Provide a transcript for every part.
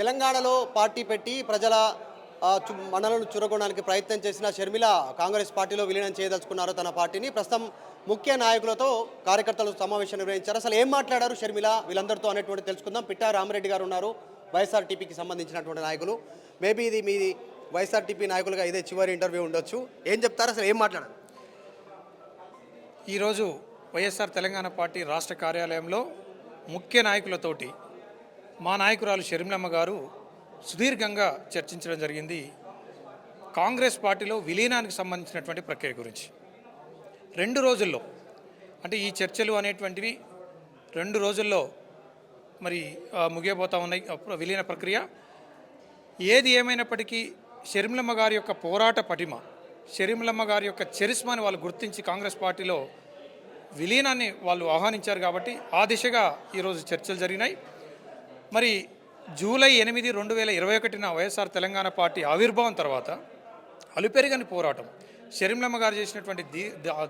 తెలంగాణలో పార్టీ పెట్టి ప్రజల మనలను చురగొనడానికి ప్రయత్నం చేసిన షర్మిల కాంగ్రెస్ పార్టీలో విలీనం చేయదలుచుకున్నారు తన పార్టీని. ప్రస్తుతం ముఖ్య నాయకులతో కార్యకర్తలు సమావేశం నిర్వహించారు. అసలు ఏం మాట్లాడారు షర్మిల వీళ్ళందరితో అనేటువంటి తెలుసుకుందాం. పిట్టా రామరెడ్డి గారు ఉన్నారు, వైఎస్ఆర్టీపీకి సంబంధించినటువంటి నాయకులు. మేబీ ఇది మీది వైఎస్ఆర్టీపీ నాయకులుగా ఇదే చివరి ఇంటర్వ్యూ ఉండొచ్చు. ఏం చెప్తారు, అసలు ఏం మాట్లాడారు? ఈరోజు వైఎస్ఆర్ తెలంగాణ పార్టీ రాష్ట్ర కార్యాలయంలో ముఖ్య నాయకులతోటి మా నాయకురాలు షర్మిలమ్మ గారు సుదీర్ఘంగా చర్చించడం జరిగింది. కాంగ్రెస్ పార్టీలో విలీనానికి సంబంధించినటువంటి ప్రక్రియ గురించి 2 రోజుల్లో, అంటే ఈ చర్చలు అనేటువంటివి 2 రోజుల్లో మరి ముగియబోతా ఉన్నాయి విలీన ప్రక్రియ. ఏది ఏమైనప్పటికీ షర్మిలమ్మ గారి యొక్క పోరాట పటిమ, షర్మిలమ్మ గారి యొక్క చరిస్మాని వాళ్ళు గుర్తించి కాంగ్రెస్ పార్టీలో విలీనాన్ని వాళ్ళు ఆహ్వానించారు కాబట్టి ఆ దిశగా ఈరోజు చర్చలు జరిగినాయి. మరి జూలై 8, 2021 వైఎస్ఆర్ తెలంగాణ పార్టీ ఆవిర్భావం తర్వాత అలుపెరగని పోరాటం, షర్మిలమ్మ గారు చేసినటువంటి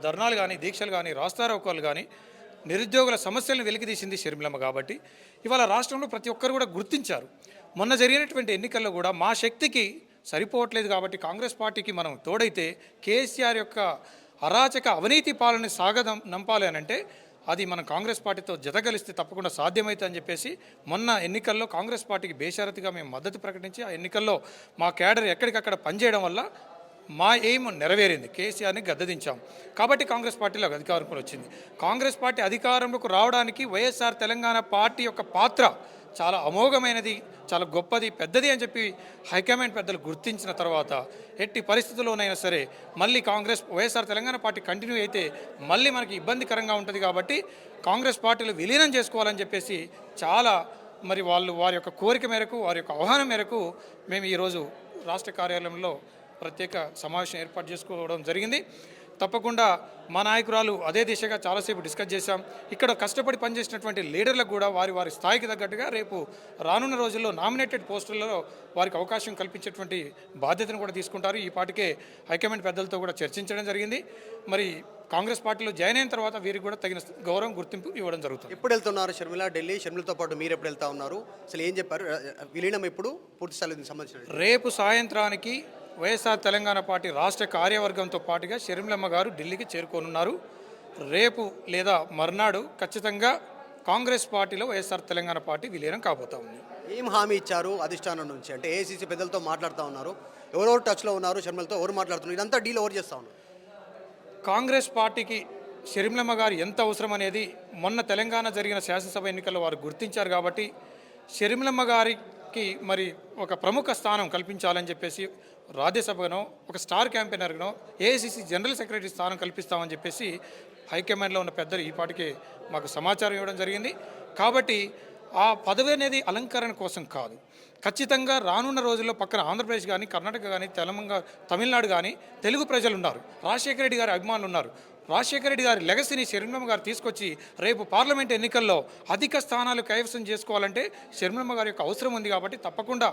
ధర్నాలు కానీ, దీక్షలు కానీ, రాస్తారోకోలు కానీ, నిరుద్యోగుల సమస్యలను వెలికితీసింది షర్మిలమ్మ. కాబట్టి ఇవాళ రాష్ట్రంలో ప్రతి ఒక్కరు కూడా గుర్తించారు. మొన్న జరిగినటువంటి ఎన్నికల్లో కూడా మా శక్తికి సరిపోవట్లేదు కాబట్టి కాంగ్రెస్ పార్టీకి మనం తోడైతే కేసీఆర్ యొక్క అరాచక అవినీతి పాలన నంపాలి అని అంటే అది మనం కాంగ్రెస్ పార్టీతో జతగలిస్తే తప్పకుండా సాధ్యమవుతుంది అని చెప్పేసి మొన్న ఎన్నికల్లో కాంగ్రెస్ పార్టీకి బేషరతుగా మేము మద్దతు ప్రకటించి ఆ ఎన్నికల్లో మా క్యాడర్ ఎక్కడికక్కడ పనిచేయడం వల్ల మా ఎయిమ్ నెరవేరింది. కేసీఆర్ని గద్దెదించాం కాబట్టి కాంగ్రెస్ పార్టీలో అధికారంలోకి వచ్చింది. కాంగ్రెస్ పార్టీ అధికారంలోకి రావడానికి వైఎస్ఆర్ తెలంగాణ పార్టీ యొక్క పాత్ర చాలా అమోఘమైనది, చాలా గొప్పది, పెద్దది అని చెప్పి హైకమాండ్ పెద్దలు గుర్తించిన తర్వాత ఎట్టి పరిస్థితుల్లోనైనా సరే మళ్ళీ వైఎస్ఆర్ తెలంగాణ పార్టీ కంటిన్యూ అయితే మళ్ళీ మనకి ఇబ్బందికరంగా ఉంటుంది కాబట్టి కాంగ్రెస్ పార్టీలో విలీనం చేసుకోవాలని చెప్పేసి చాలా మరి వారి యొక్క కోరిక మేరకు, వారి యొక్క ఆహ్వానం మేరకు మేము ఈరోజు రాష్ట్ర కార్యాలయంలో ప్రత్యేక సమావేశం ఏర్పాటు చేసుకోవడం జరిగింది. తప్పకుండా మా నాయకురాలు అదే దిశగా చాలాసేపు డిస్కస్ చేశాం. ఇక్కడ కష్టపడి పనిచేసినటువంటి లీడర్లకు కూడా వారి స్థాయికి తగ్గట్టుగా రేపు రానున్న రోజుల్లో నామినేటెడ్ పోస్టులలో వారికి అవకాశం కల్పించేటువంటి బాధ్యతను కూడా తీసుకుంటారు. ఈ పాటికే హైకమాండ్ పెద్దలతో కూడా చర్చించడం జరిగింది. మరి కాంగ్రెస్ పార్టీలో జాయిన్ అయిన తర్వాత వీరికి కూడా తగిన గౌరవం, గుర్తింపు ఇవ్వడం జరుగుతుంది. ఎప్పుడు వెళ్తున్నారు షర్మిల ఢిల్లీ? షర్మిలతో పాటు మీరు ఎప్పుడు వెళ్తా ఉన్నారు? అసలు ఏం చెప్పారు? విలీనం ఎప్పుడు పూర్తి స్థాయికి సంబంధించిన? రేపు సాయంత్రానికి వైఎస్ఆర్ తెలంగాణ పార్టీ రాష్ట్ర కార్యవర్గంతో పాటుగా షర్మిలమ్మ గారు ఢిల్లీకి చేరుకోనున్నారు. రేపు లేదా మర్నాడు ఖచ్చితంగా కాంగ్రెస్ పార్టీలో వైఎస్ఆర్ తెలంగాణ పార్టీ విలీనం కాబోతా ఉంది. ఏం హామీ ఇచ్చారు అధిష్టానం నుంచి? అంటే ఏఐసీసీ పెద్దలతో మాట్లాడుతూ ఉన్నారు, ఎవరెవరు టచ్లో ఉన్నారు, షర్మిలతో ఎవరు మాట్లాడుతున్నారు, ఇదంతా డీల్ ఎవరు చేస్తూ ఉన్నారు? కాంగ్రెస్ పార్టీకి షర్మిలమ్మ గారు ఎంత అవసరం అనేది మొన్న తెలంగాణ జరిగిన శాసనసభ ఎన్నికల్లో వారు గుర్తించారు కాబట్టి షర్మిలమ్మ గారికి మరి ఒక ప్రముఖ స్థానం కల్పించాలని చెప్పేసి రాజ్యసభను ఒక స్టార్ క్యాంపెయినర్ను ఏఐసీసీ జనరల్ సెక్రటరీ స్థానం కల్పిస్తామని చెప్పేసి హైకమాండ్లో ఉన్న పెద్దలు ఈ పాటికి మాకు సమాచారం ఇవ్వడం జరిగింది. కాబట్టి ఆ పదవి అనేది అలంకరణ కోసం కాదు, ఖచ్చితంగా రానున్న రోజుల్లో పక్కన ఆంధ్రప్రదేశ్ కానీ, కర్ణాటక కానీ, తమిళనాడు కానీ తెలుగు ప్రజలు ఉన్నారు, రాజశేఖర రెడ్డి గారి అభిమానులు ఉన్నారు. రాజశేఖర రెడ్డి గారి లెగసీని షర్మిలమ్మ గారు తీసుకొచ్చి రేపు పార్లమెంట్ ఎన్నికల్లో అధిక స్థానాలు కైవసం చేసుకోవాలంటే షర్మిలమ్మ గారి యొక్క అవసరం ఉంది. కాబట్టి తప్పకుండా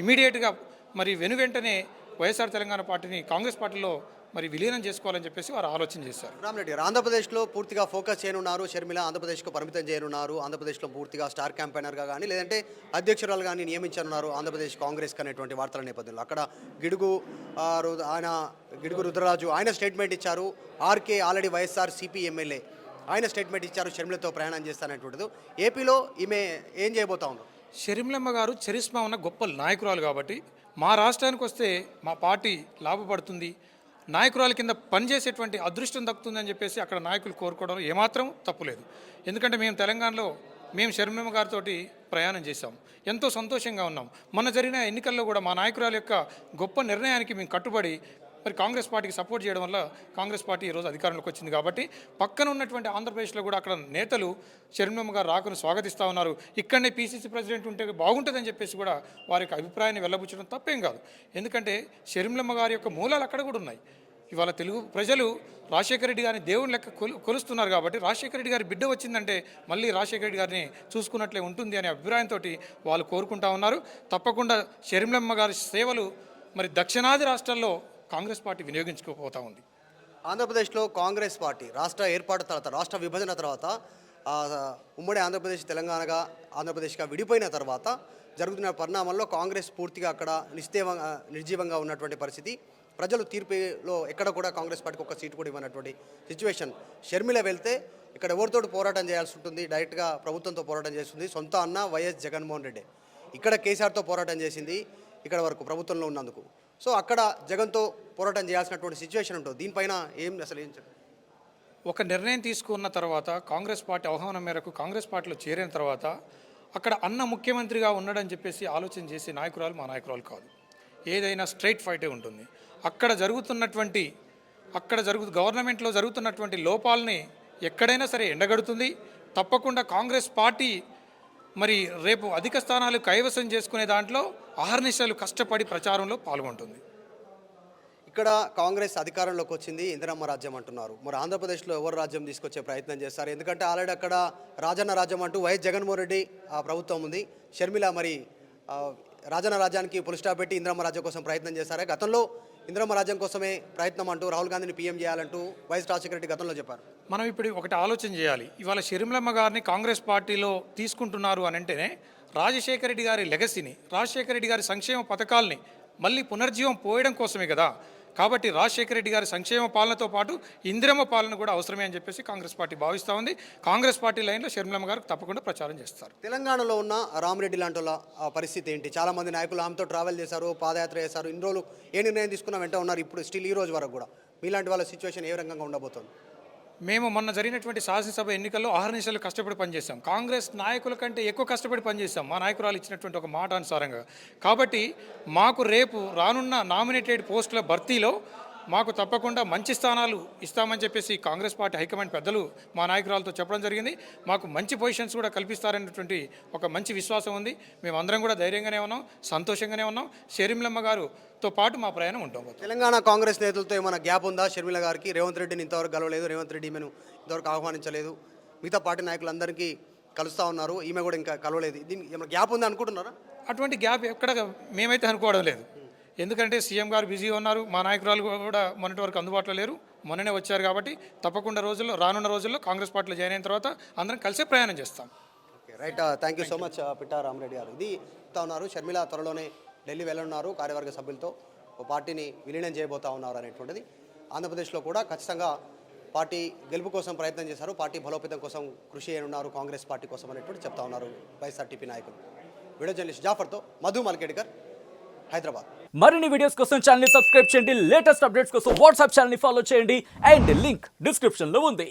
ఇమీడియట్గా మరి వెంటనే వైఎస్ఆర్ తెలంగాణ పార్టీని కాంగ్రెస్ పార్టీలో మరి విలీనం చేసుకోవాలని చెప్పేసి వారు ఆలోచన చేశారు. రామరెడ్డి గారు ఆంధ్రప్రదేశ్లో పూర్తిగా ఫోకస్ చేయనున్నారు. షర్మిల ఆంధ్రప్రదేశ్కు పరిమితం చేయనున్నారు. ఆంధ్రప్రదేశ్లో పూర్తిగా స్టార్ క్యాంపెయినర్గా కానీ, లేదంటే అధ్యక్షురాలు కానీ నియమించనున్నారు ఆంధ్రప్రదేశ్ కాంగ్రెస్ అనేటువంటి వార్తల నేపథ్యంలో. అక్కడ గిడుగు రుద్రరాజు ఆయన స్టేట్మెంట్ ఇచ్చారు. ఆర్కే ఆల్రెడీ వైఎస్ఆర్ సిపి ఎమ్మెల్యే ఆయన స్టేట్మెంట్ ఇచ్చారు, షర్మిలతో ప్రయాణం చేస్తానటువంటిది. ఏపీలో ఈమె ఏం చేయబోతా ఉన్నారు? షర్మిలమ్మ గారు చరిస్మా ఉన్న గొప్ప నాయకురాలు కాబట్టి మా రాష్ట్రానికి వస్తే మా పార్టీ లాభపడుతుంది, నాయకురాల కింద పనిచేసేటువంటి అదృష్టం దక్కుతుందని చెప్పేసి అక్కడ నాయకులు కోరుకోవడం ఏమాత్రం తప్పులేదు. ఎందుకంటే మేము తెలంగాణలో షర్మిలమ్మ గారితో ప్రయాణం చేశాం, ఎంతో సంతోషంగా ఉన్నాం. మొన్న జరిగిన ఎన్నికల్లో కూడా మా నాయకురాల యొక్క గొప్ప నిర్ణయానికి మేము కట్టుబడి మరి కాంగ్రెస్ పార్టీకి సపోర్ట్ చేయడం వల్ల కాంగ్రెస్ పార్టీ ఈరోజు అధికారంలోకి వచ్చింది. కాబట్టి పక్కన ఉన్నటువంటి ఆంధ్రప్రదేశ్లో కూడా అక్కడ నేతలు షర్మిలమ్మ గారు రాకను స్వాగతిస్తూ ఉన్నారు. ఇక్కడనే పీసీసీ ప్రెసిడెంట్ ఉంటే బాగుంటుందని చెప్పేసి కూడా వారి యొక్క అభిప్రాయాన్ని వెళ్ళబుచ్చడం తప్పేం కాదు. ఎందుకంటే షర్మిలమ్మ గారి యొక్క మూలాలు అక్కడ కూడా ఉన్నాయి. ఇవాళ తెలుగు ప్రజలు రాజశేఖర రెడ్డి గారిని దేవుని లెక్క కొలుస్తున్నారు కాబట్టి రాజశేఖర రెడ్డి గారి బిడ్డ వచ్చిందంటే మళ్ళీ రాజశేఖర రెడ్డి గారిని చూసుకున్నట్లే ఉంటుంది అనే అభిప్రాయంతో వాళ్ళు కోరుకుంటా ఉన్నారు. తప్పకుండా షర్మిలమ్మ గారి సేవలు మరి దక్షిణాది రాష్ట్రాల్లో కాంగ్రెస్ పార్టీ వినియోగించుకోపోతా ఉంది. ఆంధ్రప్రదేశ్లో కాంగ్రెస్ పార్టీ రాష్ట్ర ఏర్పాటు తర్వాత, రాష్ట్ర విభజన తర్వాత, ఉమ్మడి ఆంధ్రప్రదేశ్ తెలంగాణగా ఆంధ్రప్రదేశ్గా విడిపోయిన తర్వాత జరుగుతున్న పరిణామాల్లో కాంగ్రెస్ పూర్తిగా అక్కడ నిర్జీవంగా ఉన్నటువంటి పరిస్థితి. ప్రజలు తీర్పులో ఎక్కడ కూడా కాంగ్రెస్ పార్టీకి ఒక సీటు కూడా ఇవ్వనటువంటి సిచ్యువేషన్. షర్మిల వెళ్తే ఇక్కడ ఎవరితోటి పోరాటం చేయాల్సి ఉంటుంది, డైరెక్ట్గా ప్రభుత్వంతో పోరాటం చేస్తుంది. సొంత అన్న వైఎస్ జగన్మోహన్ రెడ్డి ఇక్కడ కేసీఆర్తో పోరాటం చేసింది ఇక్కడ వరకు ప్రభుత్వంలో ఉన్నందుకు. సో అక్కడ జగన్తో పోరాటం చేయాల్సినటువంటి సిచ్యువేషన్ ఉంటుంది. దీనిపైన ఏం చెప్పండి. ఒక నిర్ణయం తీసుకున్న తర్వాత కాంగ్రెస్ పార్టీ ఆహ్వానం మేరకు కాంగ్రెస్ పార్టీలో చేరిన తర్వాత అక్కడ అన్న ముఖ్యమంత్రిగా ఉన్నాడని చెప్పేసి ఆలోచన చేసే నాయకురాలు మా నాయకురాలు కాదు. ఏదైనా స్ట్రైట్ ఫైటే ఉంటుంది. అక్కడ గవర్నమెంట్లో జరుగుతున్నటువంటి లోపాలని ఎక్కడైనా సరే ఎండగడుతుంది. తప్పకుండా కాంగ్రెస్ పార్టీ మరి రేపు అధిక స్థానాలు కైవసం చేసుకునే దాంట్లో అహర్నిశలు కష్టపడి ప్రచారంలో పాల్గొంటుంది. ఇక్కడ కాంగ్రెస్ అధికారంలోకి వచ్చింది, ఇందిరమ్మ రాజ్యం అంటున్నారు. మరి ఆంధ్రప్రదేశ్లో ఎవరు రాజ్యం తీసుకొచ్చే ప్రయత్నం చేస్తారు? ఎందుకంటే ఆల్రెడీ అక్కడ రాజన్న రాజ్యం అంటూ వైఎస్ జగన్మోహన్ రెడ్డి ఆ ప్రభుత్వం ఉంది. షర్మిల మరి రాజన్న రాజ్యానికి పులి స్టాప్ పెట్టి ఇందిరమ్మ రాజ్యం కోసం ప్రయత్నం చేశారు. గతంలో ఇందిరమ్మ రాజ్యం కోసమే ప్రయత్నం అంటూ రాహుల్ గాంధీని పీఎం చేయాలంటూ వైఎస్ రాజశేఖర రెడ్డి గతంలో చెప్పారు. మనం ఇప్పుడు ఒకటి ఆలోచన చేయాలి. ఇవాళ షర్మిలమ్మ గారిని కాంగ్రెస్ పార్టీలో తీసుకుంటున్నారు అని అంటేనే రాజశేఖర రెడ్డి గారి లెగసీని, రాజశేఖర రెడ్డి గారి సంక్షేమ పథకాలని మళ్ళీ పునర్జీవం పోయడం కోసమే కదా. కాబట్టి రాజశేఖర రెడ్డి గారి సంక్షేమ పాలనతో పాటు ఇందిరమ్మ పాలన కూడా అవసరమే అని చెప్పేసి కాంగ్రెస్ పార్టీ భావిస్తూ ఉంది. కాంగ్రెస్ పార్టీ లైన్లో షర్మిలమ్మ గారు తప్పకుండా ప్రచారం చేస్తారు. తెలంగాణలో ఉన్న రామిరెడ్డి లాంటి వాళ్ళ పరిస్థితి ఏంటి? చాలామంది నాయకులు ఆమెతో ట్రావెల్ చేశారు, పాదయాత్ర చేశారు. ఇన్ని రోజులు ఏ నిర్ణయం తీసుకున్నా వెంట ఉన్నారు. ఇప్పుడు స్టిల్ ఈ రోజు వరకు కూడా మీలాంటి వాళ్ళ సిచ్యువేషన్ ఏ రకంగా ఉండబోతోంది? మేము మొన్న జరిగినటువంటి శాసనసభ ఎన్నికల్లో ఆహర్నిశలు కష్టపడి పనిచేస్తాం. కాంగ్రెస్ నాయకుల కంటే ఎక్కువ కష్టపడి పనిచేస్తాం మా నాయకురాలు ఇచ్చినటువంటి ఒక మాట అనుసారంగా. కాబట్టి మాకు రేపు రానున్న నామినేటెడ్ పోస్టుల భర్తీలో మాకు తప్పకుండా మంచి స్థానాలు ఇస్తామని చెప్పేసి కాంగ్రెస్ పార్టీ హైకమాండ్ పెద్దలు మా నాయకురాలతో చెప్పడం జరిగింది. మాకు మంచి పొజిషన్స్ కూడా కల్పిస్తారనేటువంటి ఒక మంచి విశ్వాసం ఉంది. మేమందరం కూడా ధైర్యంగానే ఉన్నాం, సంతోషంగానే ఉన్నాం. షర్మిలమ్మ గారుతో పాటు మా ప్రయాణం ఉంటాం. తెలంగాణ కాంగ్రెస్ నేతలతో ఏమైనా గ్యాప్ ఉందా షర్మిల గారికి? రేవంత్ రెడ్డిని ఇంతవరకు కలవలేదు, రేవంత్ రెడ్డి ఈమెను ఇంతవరకు ఆహ్వానించలేదు. మిగతా పార్టీ నాయకులందరికీ కలుస్తూ ఉన్నారు, ఈమె కూడా ఇంకా కలవలేదు. దీనికి ఏమైనా గ్యాప్ ఉందా అనుకుంటున్నారా? అటువంటి గ్యాప్ ఎక్కడ మేమైతే అనుకోవడం లేదు. ఎందుకంటే సీఎం గారు బిజీగా ఉన్నారు, మా నాయకురాలు కూడా మొన్నటి వరకు అందుబాటులో లేరు, మొన్ననే వచ్చారు. కాబట్టి తప్పకుండా రానున్న రోజుల్లో కాంగ్రెస్ పార్టీలో జాయిన్ అయిన తర్వాత అందరం కలిసే ప్రయాణం చేస్తాం. Okay, right. Thank you so much Pitta Ramareddy గారు. ఇది చెప్తా ఉన్నారు. షర్మిల త్వరలోనే ఢిల్లీ వెళ్ళనున్నారు, కార్యవర్గ సభ్యులతో పార్టీని విలీనం చేయబోతా ఉన్నారు అనేటువంటిది. ఆంధ్రప్రదేశ్లో కూడా ఖచ్చితంగా పార్టీ గెలుపు కోసం ప్రయత్నం చేశారు, పార్టీ బలోపేతం కోసం కృషి చేయనున్నారు కాంగ్రెస్ పార్టీ కోసం అనేటువంటి చెప్తా ఉన్నారు వైఎస్ఆర్టీపీ నాయకులు. వీడియో జర్నలిస్ట్ జాఫర్తో మధు మల్కేడ్కర్, హైదరాబాద్. మరిన్ని వీడియోస్ కోసం ఛానల్ ని సబ్స్క్రైబ్ చేయండి. లేటెస్ట్ అప్డేట్స్ కోసం వాట్సాప్ ఛానల్ ని ఫాలో చేయండి. అండ్ లింక్ డిస్క్రిప్షన్ లో ఉంది.